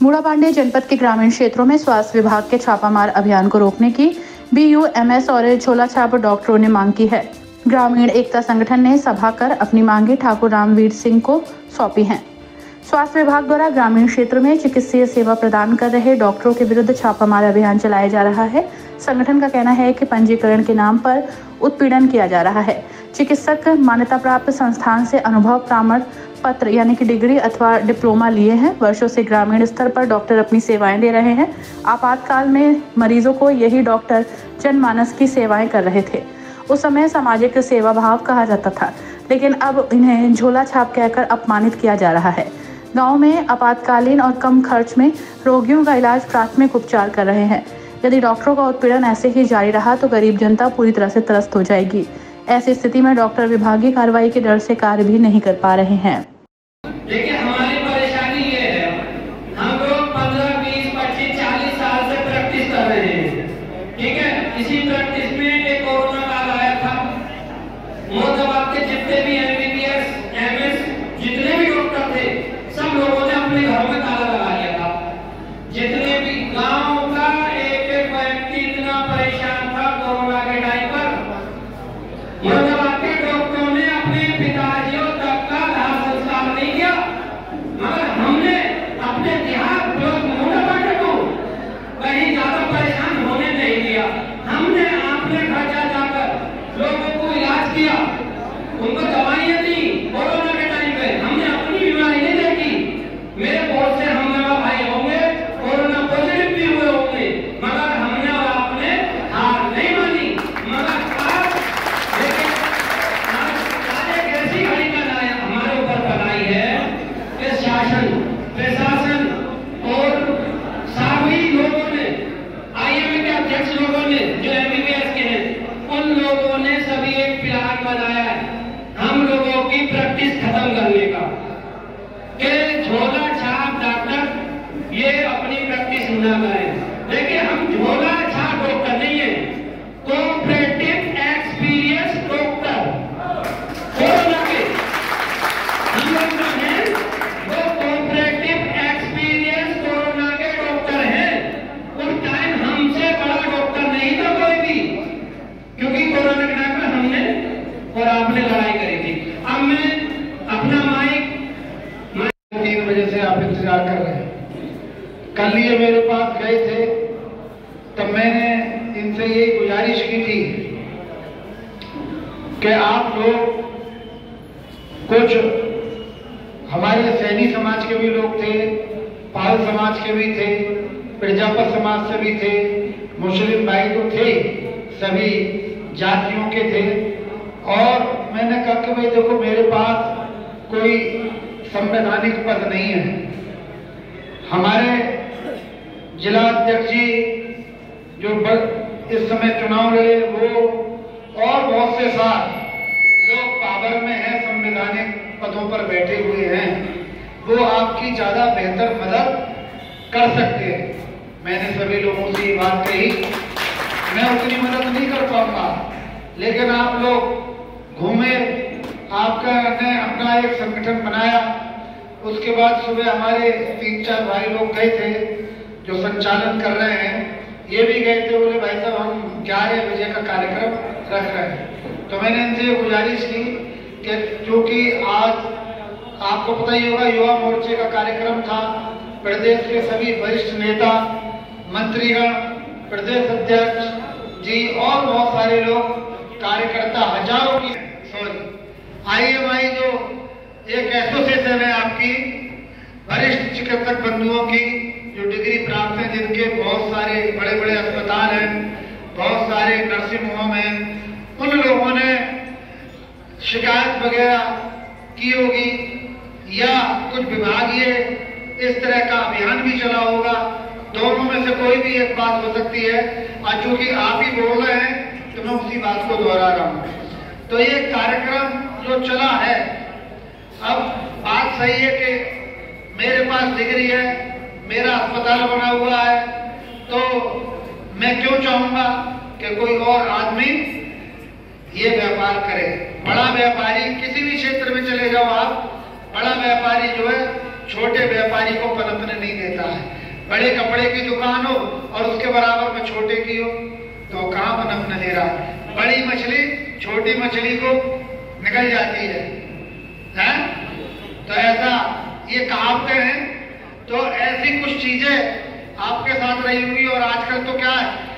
बूढ़ापांडे जनपद के ग्रामीण क्षेत्रों में स्वास्थ्य विभाग के छापामार अभियान को रोकने की BUMS और झोला छाप डॉक्टरों ने मांग की है। ग्रामीण एकता संगठन ने सभा कर अपनी मांगे ठाकुर रामवीर सिंह को सौंपी हैं। स्वास्थ्य विभाग द्वारा ग्रामीण क्षेत्र में चिकित्सीय सेवा प्रदान कर रहे डॉक्टरों के विरुद्ध छापामार अभियान चलाया जा रहा है। संगठन का कहना है कि पंजीकरण के नाम पर उत्पीड़न किया जा रहा है। चिकित्सक मान्यता प्राप्त संस्थान से अनुभव प्रमाण पत्र यानी कि डिग्री अथवा डिप्लोमा लिए हैं। वर्षों से ग्रामीण स्तर पर डॉक्टर अपनी सेवाएं दे रहे हैं। आपातकाल में मरीजों को यही डॉक्टर जनमानस की सेवाएं कर रहे थे। उस समय सामाजिक सेवा भाव कहा जाता था, लेकिन अब इन्हें झोला छाप कहकर अपमानित किया जा रहा है। गांव में आपातकालीन और कम खर्च में रोगियों का इलाज प्राथमिक उपचार कर रहे हैं। यदि डॉक्टरों का उत्पीड़न ऐसे ही जारी रहा तो गरीब जनता पूरी तरह से त्रस्त हो जाएगी। ऐसी स्थिति में डॉक्टर विभागीय कार्रवाई के डर से कार्य भी नहीं कर पा रहे हैं। देखिए, हमारी परेशानी ये है, हम लोग 15, 20, 25, 40 साल से प्रैक्टिस कर रहे हैं। ठीक है, इसी प्रैक्टिस में एक कोरोना काल आया था। मतलब आपके जितने भी MBBS, MS, जितने भी डॉक्टर थे, सब लोगों ने अपने घरों में ताला लगा लिया था। जितने भी गांव का एक व्यक्ति इतना परेशान था कोरोना के टाइम पर, मतलब आपके डॉक्टरों ने अपने पिताजियों तक का दाह संस्कार नहीं किया, मगर हमने अपने देहात लोग बूढ़ापांडे को कहीं ज्यादा परेशान होने नहीं दिया। हमने अपने घर जाकर लोगों को इलाज किया, उनको दवाइयां दी। कोरोना के टाइम पे हमने अपनी बीमारी नहीं देखी। मेरे बहुत से हम भाई होंगे कोरोना पॉजिटिव भी हुए होंगे, मगर हमने और आपने हार नहीं मानी। मगर आज देखिए, आज एक ऐसी घड़ी का हमारे ऊपर बनाई है कि शासन, प्रशासन और सभी लोगों ने, IMA के अध्यक्ष लोगों ने, जो MBBS के हैं, उन लोगों ने सभी एक प्लान बनाया है हम लोगों की प्रैक्टिस खत्म करने का, कि झोला छाप डॉक्टर ये अपनी प्रैक्टिस न करें। देखिए, हम झोला छाप डॉक्टर नहीं है, कोऑपरेटिव एक्सपीरियंस डॉक्टर कोरोना के हम लोग हैं, वो कोऑपरेटिव एक्सपीरियंस कोरोना के डॉक्टर हैं। उस टाइम हमसे बड़ा डॉक्टर नहीं था कोई भी, क्योंकि कोरोना के टाइम में हमने और आपने लड़ाई करी थी। अब मैं अपना माइक 3 बजे से आप इंतजार कर रहे हैं। कल ये मेरे पास गए थे, तब मैंने इनसे ये गुजारिश की थी कि आप लोग, कुछ हमारे सैनी समाज के भी लोग थे, पाल समाज के भी थे, प्रजापत समाज से भी थे, मुस्लिम भाई तो थे, सभी जातियों के थे। और मैंने कहा कि भाई देखो, मेरे पास कोई संवैधानिक पद नहीं है। हमारे जिला अध्यक्ष जी जो इस समय चुनाव लड़े, वो और बहुत से साथ लोग पावर में हैं, संवैधानिक पदों पर बैठे हुए हैं, वो आपकी ज्यादा बेहतर मदद कर सकते हैं। मैंने सभी लोगों से ये बात कही, मैं उतनी मदद नहीं कर पाऊंगा, लेकिन आप लोग घूमे, आपका ने अपना एक संगठन बनाया। उसके बाद सुबह हमारे 3-4 भाई लोग गए थे जो संचालन कर रहे हैं, ये भी गए थे। बोले भाई साहब, हम 11 बजे का कार्यक्रम रख रहे हैं। तो मैंने इनसे गुजारिश की कि क्योंकि आज आपको पता ही होगा, युवा मोर्चे का कार्यक्रम था, प्रदेश के सभी वरिष्ठ नेता, मंत्रीगण, प्रदेश अध्यक्ष जी और बहुत सारे लोग, कार्यकर्ता हजारों की, IMI जो एक एसोसिएशन है आपकी, वरिष्ठ चिकित्सक बंधुओं की जो डिग्री प्राप्त है, जिनके बहुत सारे बड़े बड़े अस्पताल हैं, बहुत सारे नर्सिंग होम हैं, उन लोगों ने शिकायत वगैरह की होगी, या कुछ विभागीय इस तरह का अभियान भी चला होगा। दोनों में से कोई भी एक बात हो सकती है, और चूंकि आप ही बोल रहे हैं तो मैं उसी बात को दोहरा रहा हूँ। तो ये कार्यक्रम जो चला है, अब बात सही है कि मेरे पास डिग्री है, मेरा अस्पताल बना हुआ है, तो मैं क्यों चाहूंगा कि कोई और आदमी ये व्यापार करे। बड़ा व्यापारी किसी भी क्षेत्र में चले जाओ आप, बड़ा व्यापारी जो है छोटे व्यापारी को पनपने नहीं देता है। बड़े कपड़े की दुकान हो और उसके बराबर में छोटे की हो तो कहाँ पनपने दे रहा है। बड़ी मछली छोटी मछली को निकल जाती है, हैं? तो ऐसा ये कहावतें हैं। तो ऐसी कुछ चीजें आपके साथ रही होंगी। और आजकल तो क्या है,